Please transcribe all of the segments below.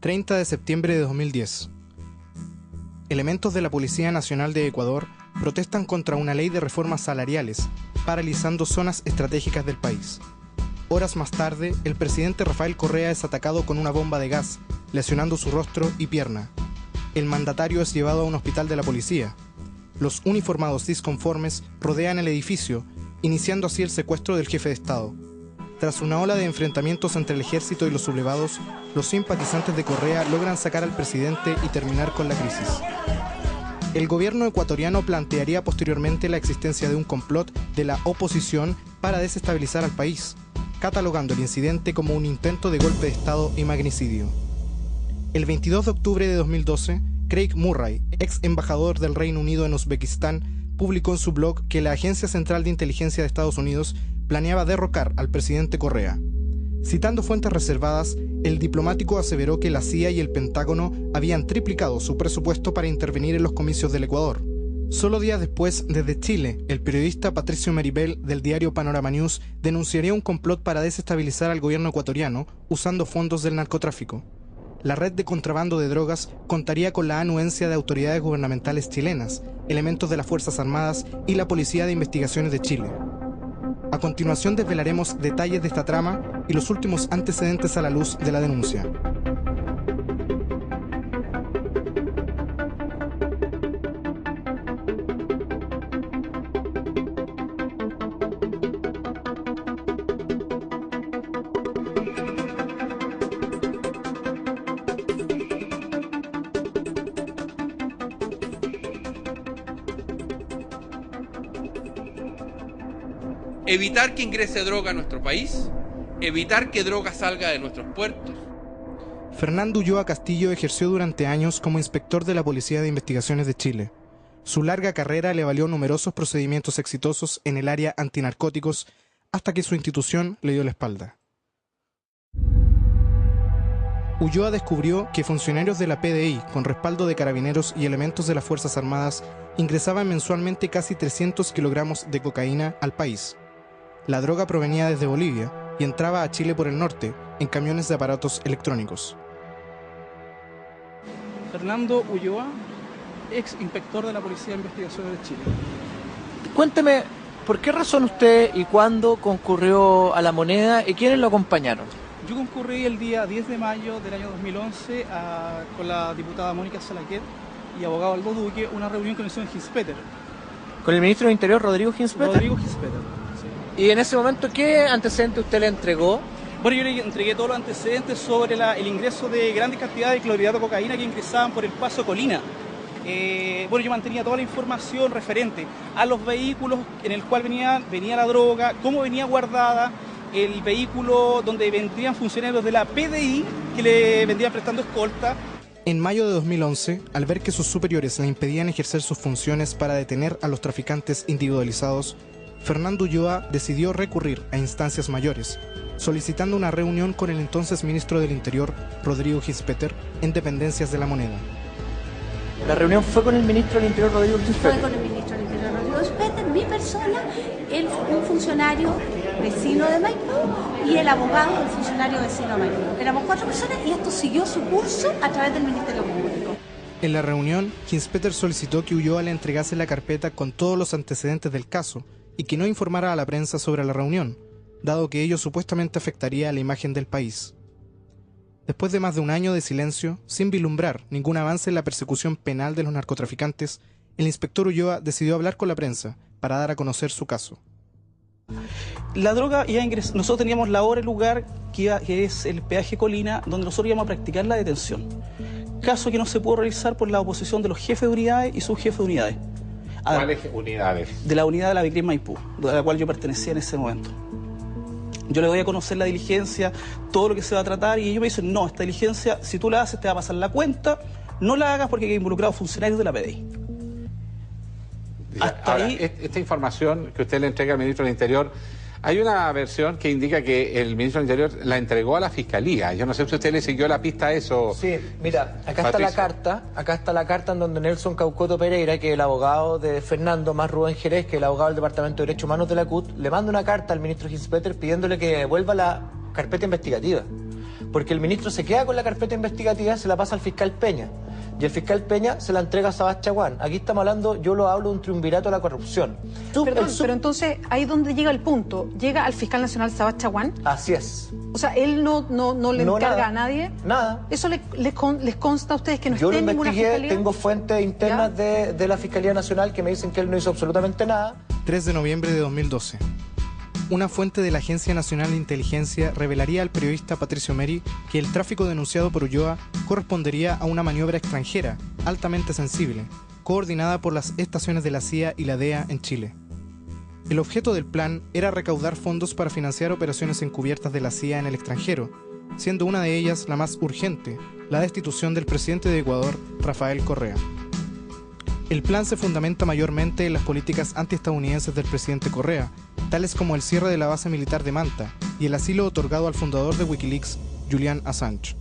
30 de septiembre de 2010. Elementos de la Policía Nacional de Ecuador protestan contra una ley de reformas salariales, paralizando zonas estratégicas del país. Horas más tarde, el presidente Rafael Correa es atacado con una bomba de gas, lesionando su rostro y pierna. El mandatario es llevado a un hospital de la policía. Los uniformados disconformes rodean el edificio, iniciando así el secuestro del jefe de Estado. Tras una ola de enfrentamientos entre el ejército y los sublevados, los simpatizantes de Correa logran sacar al presidente y terminar con la crisis. El gobierno ecuatoriano plantearía posteriormente la existencia de un complot de la oposición para desestabilizar al país, catalogando el incidente como un intento de golpe de Estado y magnicidio. El 22 de octubre de 2012, Craig Murray, ex embajador del Reino Unido en Uzbekistán, publicó en su blog que la Agencia Central de Inteligencia de Estados Unidos planeaba derrocar al presidente Correa. Citando fuentes reservadas, el diplomático aseveró que la CIA y el Pentágono habían triplicado su presupuesto para intervenir en los comicios del Ecuador. Solo días después, desde Chile, el periodista Patricio Meribel del diario Panorama News denunciaría un complot para desestabilizar al gobierno ecuatoriano usando fondos del narcotráfico. La red de contrabando de drogas contaría con la anuencia de autoridades gubernamentales chilenas, elementos de las Fuerzas Armadas y la Policía de Investigaciones de Chile. A continuación desvelaremos detalles de esta trama y los últimos antecedentes a la luz de la denuncia. Evitar que ingrese droga a nuestro país, evitar que droga salga de nuestros puertos. Fernando Ulloa Castillo ejerció durante años como inspector de la Policía de Investigaciones de Chile. Su larga carrera le valió numerosos procedimientos exitosos en el área antinarcóticos hasta que su institución le dio la espalda. Ulloa descubrió que funcionarios de la PDI, con respaldo de carabineros y elementos de las Fuerzas Armadas, ingresaban mensualmente casi 300 kilogramos de cocaína al país. La droga provenía desde Bolivia y entraba a Chile por el norte, en camiones de aparatos electrónicos. Fernando Ulloa, ex inspector de la Policía de Investigaciones de Chile. Cuénteme, ¿por qué razón usted y cuándo concurrió a La Moneda y quiénes lo acompañaron? Yo concurrí el día 10 de mayo del año 2011 con la diputada Mónica Salaquet y abogado Aldo Duque, una reunión con el señor Hinspeter. ¿Con el ministro del Interior, Rodrigo Hinspeter? Rodrigo Hinspeter. ¿Y en ese momento qué antecedente usted le entregó? Bueno, yo le entregué todos los antecedentes sobre el ingreso de grandes cantidades de clorhidrato de cocaína que ingresaban por el paso Colina. Bueno, yo mantenía toda la información referente a los vehículos en el cual venía la droga, cómo venía guardada, el vehículo donde vendrían funcionarios de la PDI que le vendrían prestando escolta. En mayo de 2011, al ver que sus superiores le impedían ejercer sus funciones para detener a los traficantes individualizados, Fernando Ulloa decidió recurrir a instancias mayores, solicitando una reunión con el entonces ministro del Interior, Rodrigo Hinspeter, en dependencias de La Moneda. ¿La reunión fue con el ministro del Interior, Rodrigo Hinspeter? Fue con el ministro del Interior, Rodrigo Hinspeter, mi persona, un funcionario vecino de Maipú y el abogado, el funcionario vecino de Maipú. Éramos 4 personas y esto siguió su curso a través del Ministerio Público. En la reunión, Hinspeter solicitó que Ulloa le entregase la carpeta con todos los antecedentes del caso y que no informara a la prensa sobre la reunión, dado que ello supuestamente afectaría a la imagen del país. Después de más de un año de silencio, sin vislumbrar ningún avance en la persecución penal de los narcotraficantes, el inspector Ulloa decidió hablar con la prensa para dar a conocer su caso. La droga ya ingresó, nosotros teníamos la hora y lugar que es el peaje Colina, donde nosotros íbamos a practicar la detención. Caso que no se pudo realizar por la oposición de los jefes de unidades y subjefes de unidades. ¿Cuáles unidades? De la unidad de la Vicrim Maipú, de la cual yo pertenecía en ese momento. Yo le doy a conocer la diligencia, todo lo que se va a tratar, y ellos me dicen, no, esta diligencia, si tú la haces, te va a pasar la cuenta, no la hagas porque hay involucrados funcionarios de la PDI. Hasta ahora, esta información que usted le entrega al ministro del Interior, hay una versión que indica que el ministro del Interior la entregó a la Fiscalía. Yo no sé si usted le siguió la pista a eso. Sí, mira, acá Patricio. está la carta en donde Nelson Caucoto Pereira, que es el abogado de Fernando, más Rubén Jerez, que es el abogado del Departamento de Derechos Humanos de la CUT, le manda una carta al ministro Hinspeter pidiéndole que devuelva la carpeta investigativa. porque el ministro se queda con la carpeta investigativa, se la pasa al fiscal Peña. Y el fiscal Peña se la entrega a Sabás Chaguán. Aquí estamos hablando, yo lo hablo de un triunvirato a la corrupción. Perdón, pero entonces, ahí donde llega el punto, ¿llega al fiscal nacional Sabás Chaguán? Así es. O sea, él no le encarga nada, a nadie. Nada. ¿Eso les consta a ustedes que no yo esté en ninguna fiscalía? Tengo fuentes internas de la Fiscalía Nacional que me dicen que él no hizo absolutamente nada. 3 de noviembre de 2012. Una fuente de la Agencia Nacional de Inteligencia revelaría al periodista Patricio Meri que el tráfico denunciado por Ulloa correspondería a una maniobra extranjera, altamente sensible, coordinada por las estaciones de la CIA y la DEA en Chile. El objeto del plan era recaudar fondos para financiar operaciones encubiertas de la CIA en el extranjero, siendo una de ellas la más urgente, la destitución del presidente de Ecuador, Rafael Correa. El plan se fundamenta mayormente en las políticas antiestadounidenses del presidente Correa, tales como el cierre de la base militar de Manta y el asilo otorgado al fundador de Wikileaks, Julian Assange.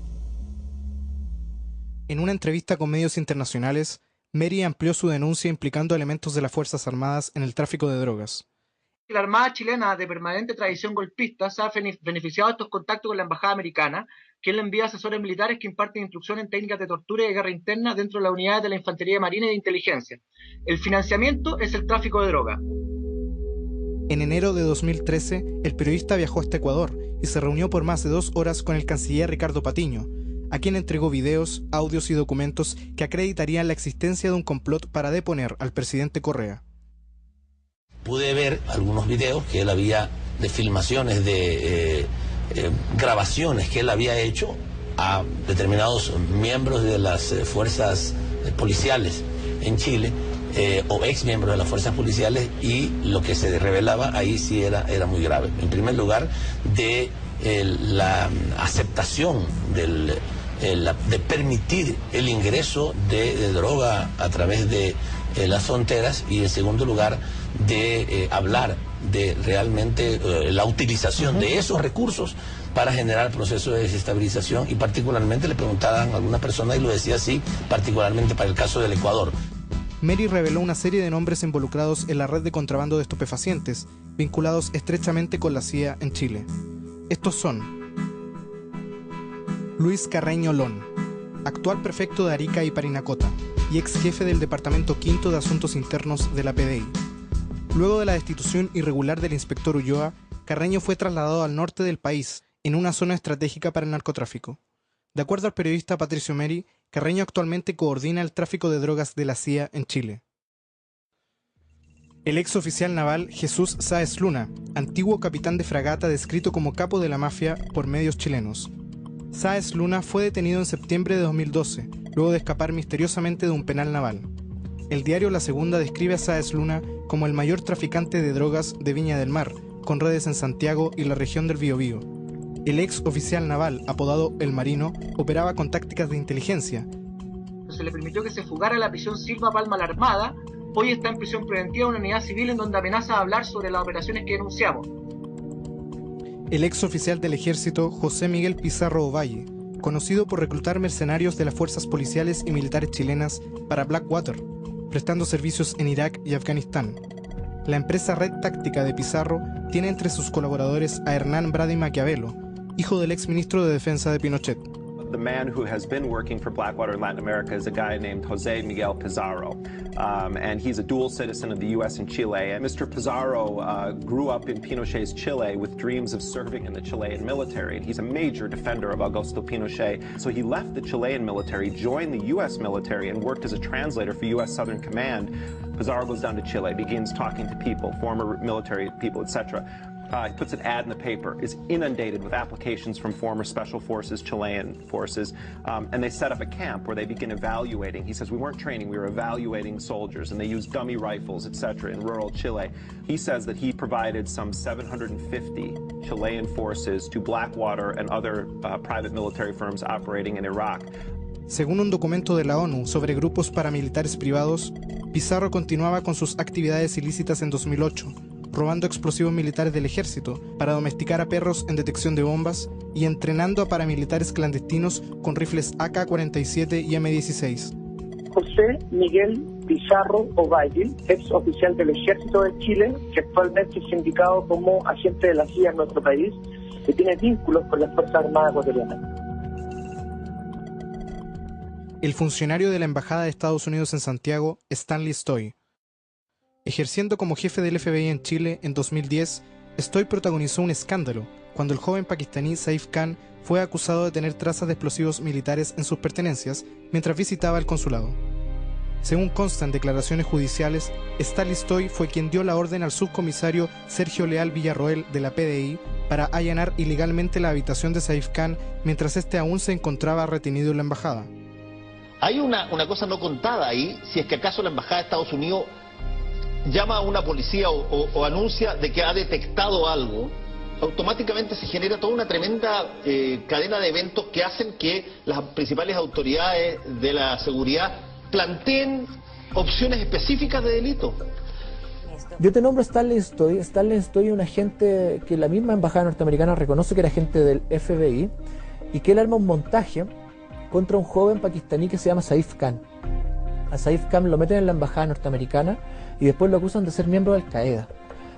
En una entrevista con medios internacionales, Meri amplió su denuncia implicando elementos de las Fuerzas Armadas en el tráfico de drogas. La Armada chilena, de permanente tradición golpista, se ha beneficiado de estos contactos con la Embajada Americana, quien le envía asesores militares que imparten instrucción en técnicas de tortura y de guerra interna dentro de las unidades de la Infantería Marina y de Inteligencia. El financiamiento es el tráfico de droga. En enero de 2013, el periodista viajó hasta Ecuador y se reunió por más de 2 horas con el canciller Ricardo Patiño, a quien entregó videos, audios y documentos que acreditarían la existencia de un complot para deponer al presidente Correa. Pude ver algunos videos que él había, de filmaciones, de grabaciones que él había hecho a determinados miembros de las fuerzas policiales en Chile, o ex miembros de las fuerzas policiales, y lo que se revelaba ahí sí era muy grave. En primer lugar, de la aceptación de permitir el ingreso de droga a través de las fronteras, y en segundo lugar de hablar de realmente la utilización de esos recursos para generar procesos de desestabilización, y particularmente le preguntaban a alguna persona y lo decía así, particularmente para el caso del Ecuador. Meri reveló una serie de nombres involucrados en la red de contrabando de estupefacientes, vinculados estrechamente con la CIA en Chile. Estos son Luis Carreño Lón, actual prefecto de Arica y Parinacota, y ex jefe del Departamento V de Asuntos Internos de la PDI. Luego de la destitución irregular del inspector Ulloa, Carreño fue trasladado al norte del país, en una zona estratégica para el narcotráfico. De acuerdo al periodista Patricio Meri, Carreño actualmente coordina el tráfico de drogas de la CIA en Chile. El ex oficial naval Jesús Sáez Luna, antiguo capitán de fragata descrito como capo de la mafia por medios chilenos. Sáez Luna fue detenido en septiembre de 2012, luego de escapar misteriosamente de un penal naval. El diario La Segunda describe a Sáez Luna como el mayor traficante de drogas de Viña del Mar, con redes en Santiago y la región del Biobío. El ex oficial naval, apodado El Marino, operaba con tácticas de inteligencia. Se le permitió que se fugara a la prisión Silva Palma la Armada. Hoy está en prisión preventiva, una unidad civil en donde amenaza a hablar sobre las operaciones que denunciamos. El ex oficial del ejército José Miguel Pizarro Ovalle, conocido por reclutar mercenarios de las fuerzas policiales y militares chilenas para Blackwater, prestando servicios en Irak y Afganistán. La empresa Red Táctica de Pizarro tiene entre sus colaboradores a Hernán Brady Maquiavelo, hijo del ex ministro de Defensa de Pinochet. The man who has been working for Blackwater in Latin America is a guy named José Miguel Pizarro, and he's a dual citizen of the U.S. and Chile. And Mr. Pizarro grew up in Pinochet's Chile with dreams of serving in the Chilean military, and he's a major defender of Augusto Pinochet. So he left the Chilean military, joined the U.S. military, and worked as a translator for U.S. Southern Command. Pizarro goes down to Chile, begins talking to people, former military people, etc. He puts an ad in the paper, is inundated with applications from former Special Forces, Chilean forces, and they set up a camp where they begin evaluating. He says, we weren't training, we were evaluating soldiers, and they used dummy rifles, etc., in rural Chile. He says that he provided some 750 Chilean forces to Blackwater and other private military firms operating in Iraq. Según un documento de la ONU sobre grupos paramilitares privados, Pizarro continuaba con sus actividades ilícitas en 2008, robando explosivos militares del ejército para domesticar a perros en detección de bombas y entrenando a paramilitares clandestinos con rifles AK-47 y M16. José Miguel Pizarro Ovalle, ex oficial del Ejército de Chile, que actualmente es indicado como agente de la CIA en nuestro país, que tiene vínculos con las Fuerzas Armadas ecuatorianas. el funcionario de la Embajada de Estados Unidos en Santiago, Stanley Stoy. Ejerciendo como jefe del FBI en Chile en 2010, Stoy protagonizó un escándalo cuando el joven pakistaní Saif Khan fue acusado de tener trazas de explosivos militares en sus pertenencias mientras visitaba el consulado. Según consta en declaraciones judiciales, Stanley Stoy fue quien dio la orden al subcomisario Sergio Leal Villarroel de la PDI para allanar ilegalmente la habitación de Saif Khan mientras este aún se encontraba retenido en la embajada. Hay una cosa no contada ahí, si es que acaso la embajada de Estados Unidos llama a una policía o anuncia de que ha detectado algo, automáticamente se genera toda una tremenda cadena de eventos que hacen que las principales autoridades de la seguridad planteen opciones específicas de delito. Yo te nombro Stanley Stoy. Stanley Stoy es un agente que la misma embajada norteamericana reconoce que era agente del FBI y que él arma un montaje contra un joven pakistaní que se llama Saif Khan. A Saif Khan lo meten en la embajada norteamericana y después lo acusan de ser miembro de Al-Qaeda.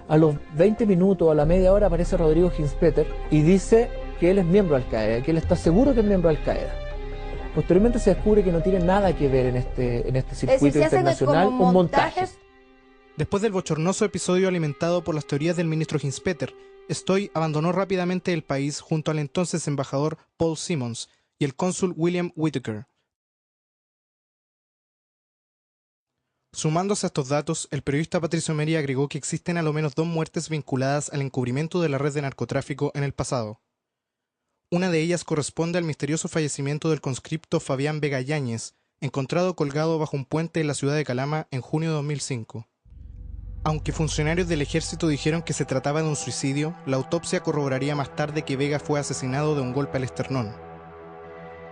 A los 20 minutos, a la media hora, aparece Rodrigo Hinspeter y dice que él es miembro de Al-Qaeda, que él está seguro que es miembro de Al-Qaeda. Posteriormente se descubre que no tiene nada que ver en este circuito internacional, un montaje. Después del bochornoso episodio alimentado por las teorías del ministro Hinspeter, Stoy abandonó rápidamente el país junto al entonces embajador Paul Simmons y el cónsul William Whitaker. Sumándose a estos datos, el periodista Patricio Meri agregó que existen a lo menos 2 muertes vinculadas al encubrimiento de la red de narcotráfico en el pasado. Una de ellas corresponde al misterioso fallecimiento del conscripto Fabián Vega Yáñez, encontrado colgado bajo un puente en la ciudad de Calama en junio de 2005. Aunque funcionarios del ejército dijeron que se trataba de un suicidio, la autopsia corroboraría más tarde que Vega fue asesinado de un golpe al esternón.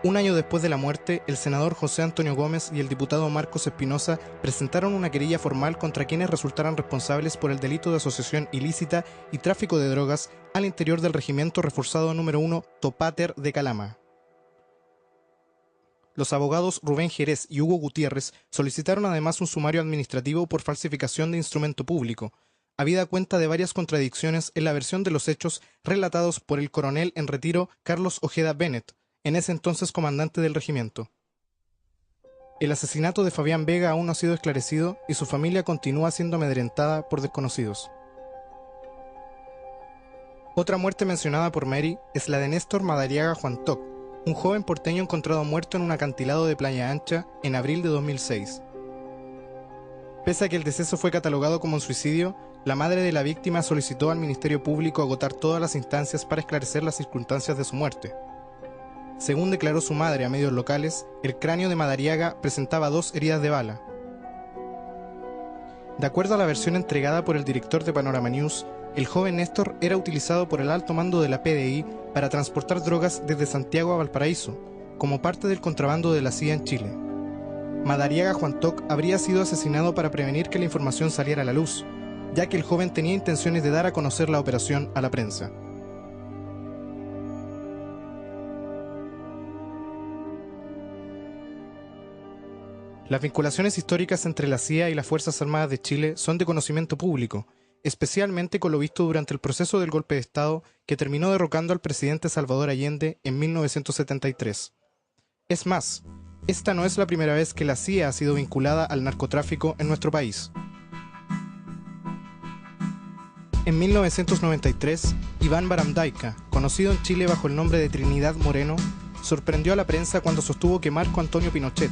Un año después de la muerte, el senador José Antonio Gómez y el diputado Marcos Espinosa presentaron una querella formal contra quienes resultaran responsables por el delito de asociación ilícita y tráfico de drogas al interior del Regimiento Reforzado número 1 Topáter de Calama. Los abogados Rubén Jerez y Hugo Gutiérrez solicitaron además un sumario administrativo por falsificación de instrumento público, habida cuenta de varias contradicciones en la versión de los hechos relatados por el coronel en retiro Carlos Ojeda Bennett, en ese entonces comandante del regimiento. El asesinato de Fabián Vega aún no ha sido esclarecido y su familia continúa siendo amedrentada por desconocidos. Otra muerte mencionada por Meri es la de Néstor Madariaga Juantoc, un joven porteño encontrado muerto en un acantilado de Playa Ancha en abril de 2006. Pese a que el deceso fue catalogado como un suicidio, la madre de la víctima solicitó al Ministerio Público agotar todas las instancias para esclarecer las circunstancias de su muerte. Según declaró su madre a medios locales, el cráneo de Madariaga presentaba 2 heridas de bala. De acuerdo a la versión entregada por el director de Panorama News, el joven Néstor era utilizado por el alto mando de la PDI para transportar drogas desde Santiago a Valparaíso, como parte del contrabando de la CIA en Chile. Madariaga Juantoc habría sido asesinado para prevenir que la información saliera a la luz, ya que el joven tenía intenciones de dar a conocer la operación a la prensa. Las vinculaciones históricas entre la CIA y las Fuerzas Armadas de Chile son de conocimiento público, especialmente con lo visto durante el proceso del golpe de Estado que terminó derrocando al presidente Salvador Allende en 1973. Es más, esta no es la primera vez que la CIA ha sido vinculada al narcotráfico en nuestro país. En 1993, Iván Barandaika, conocido en Chile bajo el nombre de Trinidad Moreno, sorprendió a la prensa cuando sostuvo que Marco Antonio Pinochet,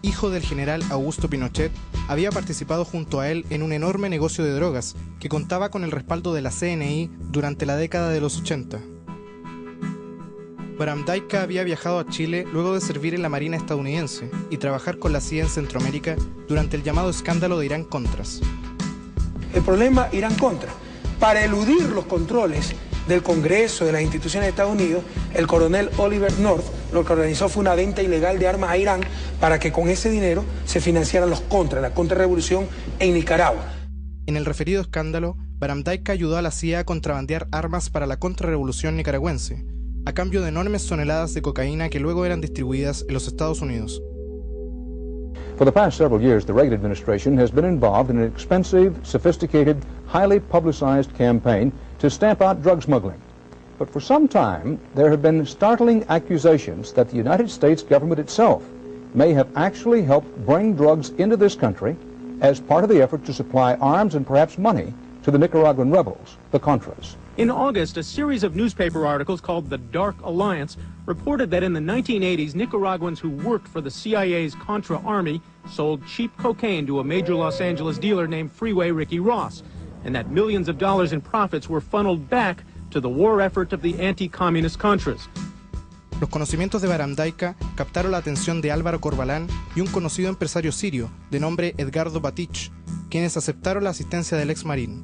hijo del general Augusto Pinochet, había participado junto a él en un enorme negocio de drogas que contaba con el respaldo de la CNI durante la década de los 80. Barandaika había viajado a Chile luego de servir en la Marina estadounidense y trabajar con la CIA en Centroamérica durante el llamado escándalo de Irán-Contras. El problema Irán-Contra. Para eludir los controles del Congreso, de las instituciones de Estados Unidos, el coronel Oliver North lo que organizó fue una venta ilegal de armas a Irán para que con ese dinero se financiaran los contras, la contrarrevolución en Nicaragua. En el referido escándalo, Barandaika ayudó a la CIA a contrabandear armas para la contrarrevolución nicaragüense, a cambio de enormes toneladas de cocaína que luego eran distribuidas en los Estados Unidos. For the past several years, the Reagan administration has been involved in an expensive, sophisticated, highly publicized campaign to stamp out drug smuggling. But for some time, there have been startling accusations that the United States government itself may have actually helped bring drugs into this country as part of the effort to supply arms and perhaps money to the Nicaraguan rebels, the Contras. In August, a series of newspaper articles called The Dark Alliance reported that in the 1980s, Nicaraguans who worked for the CIA's Contra Army sold cheap cocaine to a major Los Angeles dealer named Freeway Ricky Ross, and that millions of dollars in profits were funneled back to the war effort of the anti-communist Contras. Los conocimientos de Barandaica captaron la atención de Álvaro Corbalán y un conocido empresario sirio de nombre Edgardo Batich, quienes aceptaron la asistencia del ex marín.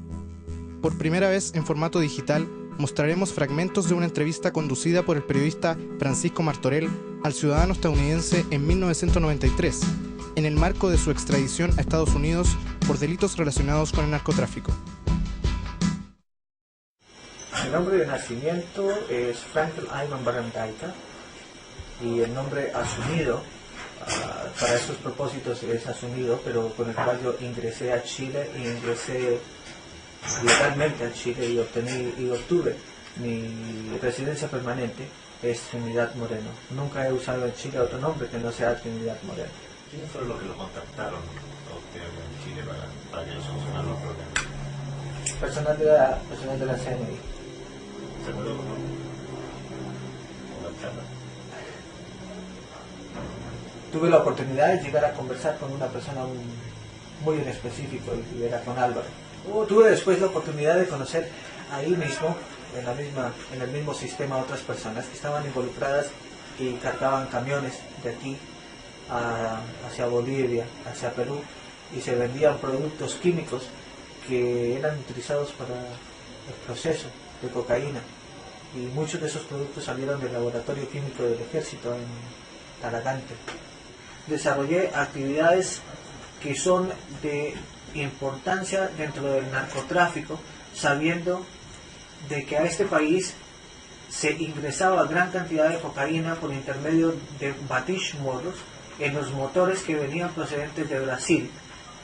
Por primera vez en formato digital, mostraremos fragmentos de una entrevista conducida por el periodista Francisco Martorell al ciudadano estadounidense en 1993, en el marco de su extradición a Estados Unidos por delitos relacionados con el narcotráfico. Mi nombre de nacimiento es Franklin Ayman Barandaica y el nombre asumido, para esos propósitos es asumido, pero con el cual yo ingresé a Chile y ingresé legalmente a Chile y obtuve mi residencia permanente, es Trinidad Moreno. Nunca he usado en Chile otro nombre que no sea Trinidad Moreno. ¿Quiénes fueron los que lo contactaron a usted en Chile para que le solucionaran los problemas? Personal de la CNI. ¿Se acuerda con una charla? Tuve la oportunidad de llegar a conversar con una persona muy en específico y era con Álvaro. Tuve después la oportunidad de conocer ahí mismo, en el mismo sistema, a otras personas que estaban involucradas y cargaban camiones de aquí hacia Bolivia, hacia Perú, y se vendían productos químicos que eran utilizados para el proceso de cocaína. Y muchos de esos productos salieron del laboratorio químico del ejército en Talagante. Desarrollé actividades que son de importancia dentro del narcotráfico, sabiendo de que a este país se ingresaba gran cantidad de cocaína por intermedio de Batich Moros en los motores que venían procedentes de Brasil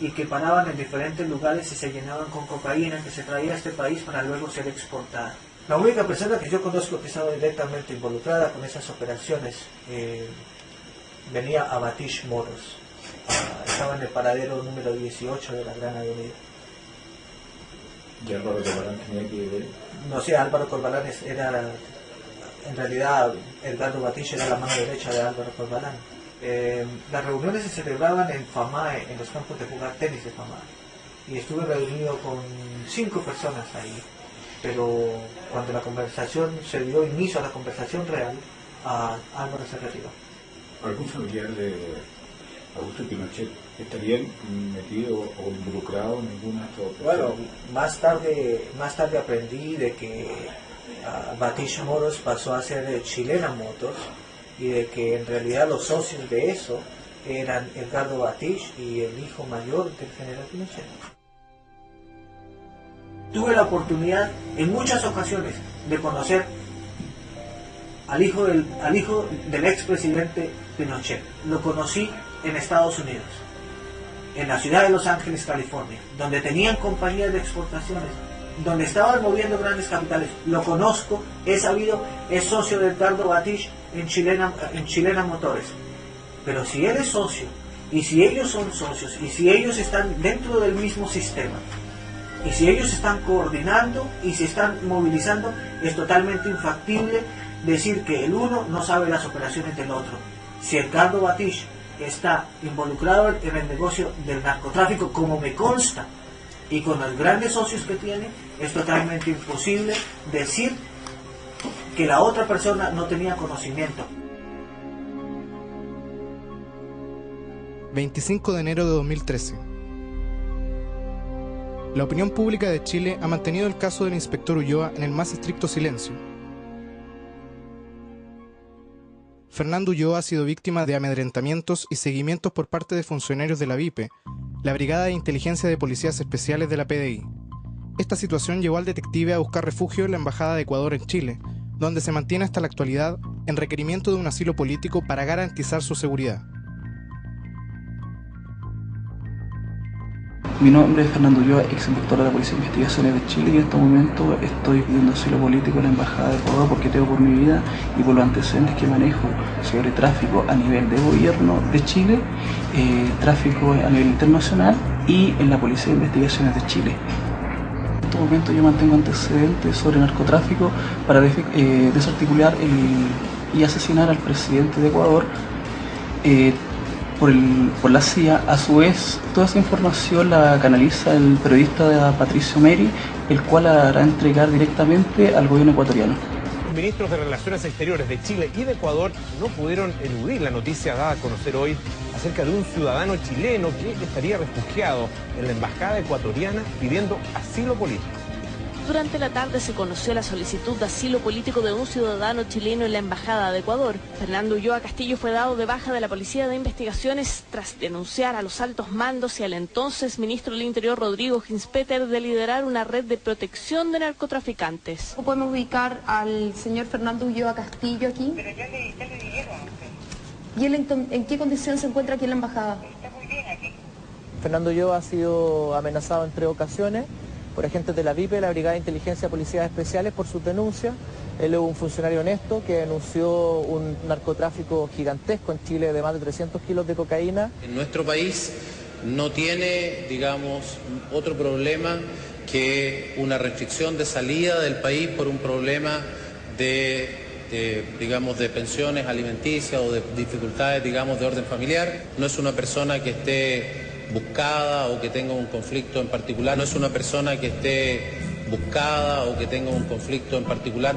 y que paraban en diferentes lugares y se llenaban con cocaína que se traía a este país para luego ser exportada. La única persona que yo conozco que estaba directamente involucrada con esas operaciones venía a Batich Moros. Estaba en el paradero número 18 de la Gran Avenida. ¿Y Álvaro Corbalán tenía que ver? No sé, Álvaro Corbalán era, en realidad, Edgardo Batich era la mano derecha de Álvaro Corbalán. Las reuniones se celebraban en FAMAE, en los campos de jugar tenis de FAMAE. Y estuve reunido con 5 personas ahí. Pero cuando la conversación se dio inicio a la conversación real, Álvaro se retiró. ¿Algún familiar de Augusto Pinochet estaría metido o involucrado en alguna de estas operaciones? Bueno, más tarde aprendí de que Batich Moros pasó a ser Chilena Motors y de que en realidad los socios de eso eran Edgardo Batich y el hijo mayor del general Pinochet. Tuve la oportunidad en muchas ocasiones de conocer al hijo del expresidente Pinochet. Lo conocí en Estados Unidos, en la ciudad de Los Ángeles, California, donde tenían compañías de exportaciones, donde estaban moviendo grandes capitales. Lo conozco, he sabido, es socio de Edgardo Batich en Chilena Motores. Pero si él es socio, y si ellos son socios, y si ellos están dentro del mismo sistema, y si ellos están coordinando y se están movilizando, es totalmente infactible decir que el uno no sabe las operaciones del otro. Si Edgardo Batich está involucrado en el negocio del narcotráfico, como me consta, y con los grandes socios que tiene, es totalmente imposible decir que la otra persona no tenía conocimiento. 25 de enero de 2013. La opinión pública de Chile ha mantenido el caso del inspector Ulloa en el más estricto silencio. Fernando Ulloa ha sido víctima de amedrentamientos y seguimientos por parte de funcionarios de la VIP, la Brigada de Inteligencia de Policías Especiales de la PDI. Esta situación llevó al detective a buscar refugio en la Embajada de Ecuador en Chile, donde se mantiene hasta la actualidad en requerimiento de un asilo político para garantizar su seguridad. Mi nombre es Fernando Ulloa, ex inspector de la Policía de Investigaciones de Chile, y en este momento estoy pidiendo asilo político en la Embajada de Ecuador porque temo por mi vida y por los antecedentes que manejo sobre tráfico a nivel de gobierno de Chile, tráfico a nivel internacional y en la Policía de Investigaciones de Chile. En este momento yo mantengo antecedentes sobre narcotráfico para desarticular y asesinar al presidente de Ecuador por la CIA. A su vez, toda esa información la canaliza el periodista Patricio Meri, el cual la hará entregar directamente al gobierno ecuatoriano. Los ministros de Relaciones Exteriores de Chile y de Ecuador no pudieron eludir la noticia dada a conocer hoy acerca de un ciudadano chileno que estaría refugiado en la embajada ecuatoriana pidiendo asilo político. Durante la tarde se conoció la solicitud de asilo político de un ciudadano chileno en la Embajada de Ecuador. Fernando Ulloa Castillo fue dado de baja de la Policía de Investigaciones tras denunciar a los altos mandos y al entonces ministro del Interior Rodrigo Ginspeter de liderar una red de protección de narcotraficantes. ¿Cómo podemos ubicar al señor Fernando Ulloa Castillo aquí? Pero ya le dijeron. ¿Y él en qué condición se encuentra aquí en la Embajada? Está muy bien aquí. Fernando Ulloa ha sido amenazado en 3 ocasiones por agentes de la BIP, la Brigada de Inteligencia de Policías Especiales, por sus denuncias. Él es un funcionario honesto que denunció un narcotráfico gigantesco en Chile de más de 300 kilos de cocaína. En nuestro país no tiene, digamos, otro problema que una restricción de salida del país por un problema de pensiones alimenticias o de dificultades, digamos, de orden familiar. No es una persona que esté buscada o que tenga un conflicto en particular. No es una persona que esté buscada o que tenga un conflicto en particular.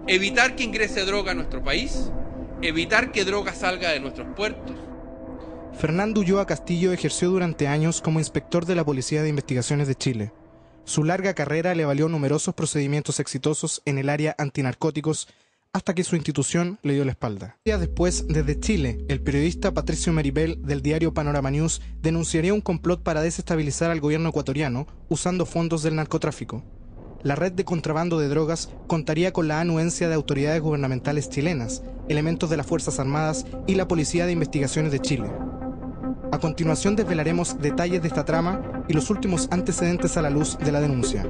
Evitar que ingrese droga a nuestro país, evitar que droga salga de nuestros puertos. Fernando Ulloa Castillo ejerció durante años como inspector de la Policía de Investigaciones de Chile. Su larga carrera le valió numerosos procedimientos exitosos en el área antinarcóticos hasta que su institución le dio la espalda. Días después, desde Chile, el periodista Patricio Meribel del diario Panorama News denunciaría un complot para desestabilizar al gobierno ecuatoriano usando fondos del narcotráfico. La red de contrabando de drogas contaría con la anuencia de autoridades gubernamentales chilenas, elementos de las Fuerzas Armadas y la Policía de Investigaciones de Chile. A continuación desvelaremos detalles de esta trama y los últimos antecedentes a la luz de la denuncia.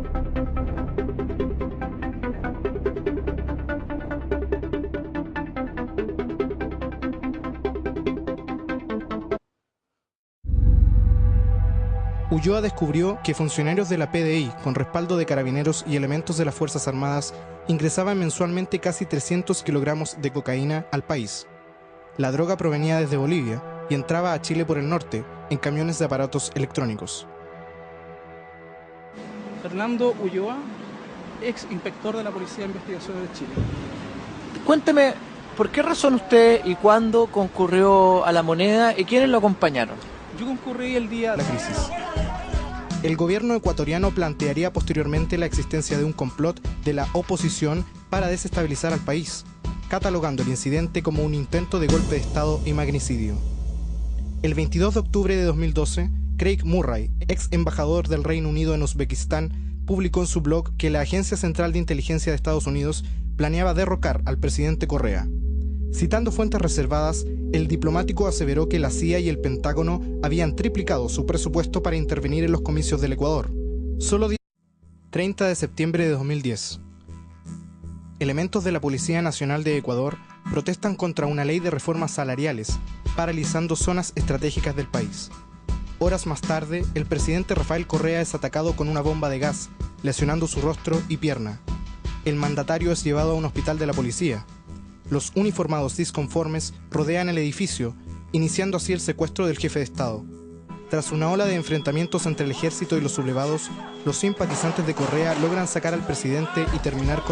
Ulloa descubrió que funcionarios de la PDI, con respaldo de carabineros y elementos de las Fuerzas Armadas, ingresaban mensualmente casi 300 kilogramos de cocaína al país. La droga provenía desde Bolivia y entraba a Chile por el norte, en camiones de aparatos electrónicos. Fernando Ulloa, ex inspector de la Policía de Investigaciones de Chile. Cuénteme, ¿por qué razón usted y cuándo concurrió a La Moneda y quiénes lo acompañaron? Yo concurrí el día de la crisis. El gobierno ecuatoriano plantearía posteriormente la existencia de un complot de la oposición para desestabilizar al país, catalogando el incidente como un intento de golpe de Estado y magnicidio. El 22 de octubre de 2012, Craig Murray, ex embajador del Reino Unido en Uzbekistán, publicó en su blog que la Agencia Central de Inteligencia de Estados Unidos planeaba derrocar al presidente Correa. Citando fuentes reservadas, el diplomático aseveró que la CIA y el Pentágono habían triplicado su presupuesto para intervenir en los comicios del Ecuador. 30 de septiembre de 2010. Elementos de la Policía Nacional de Ecuador protestan contra una ley de reformas salariales, paralizando zonas estratégicas del país. Horas más tarde, el presidente Rafael Correa es atacado con una bomba de gas, lesionando su rostro y pierna. El mandatario es llevado a un hospital de la policía. Los uniformados disconformes rodean el edificio, iniciando así el secuestro del jefe de Estado. Tras una ola de enfrentamientos entre el ejército y los sublevados, los simpatizantes de Correa logran sacar al presidente y terminar con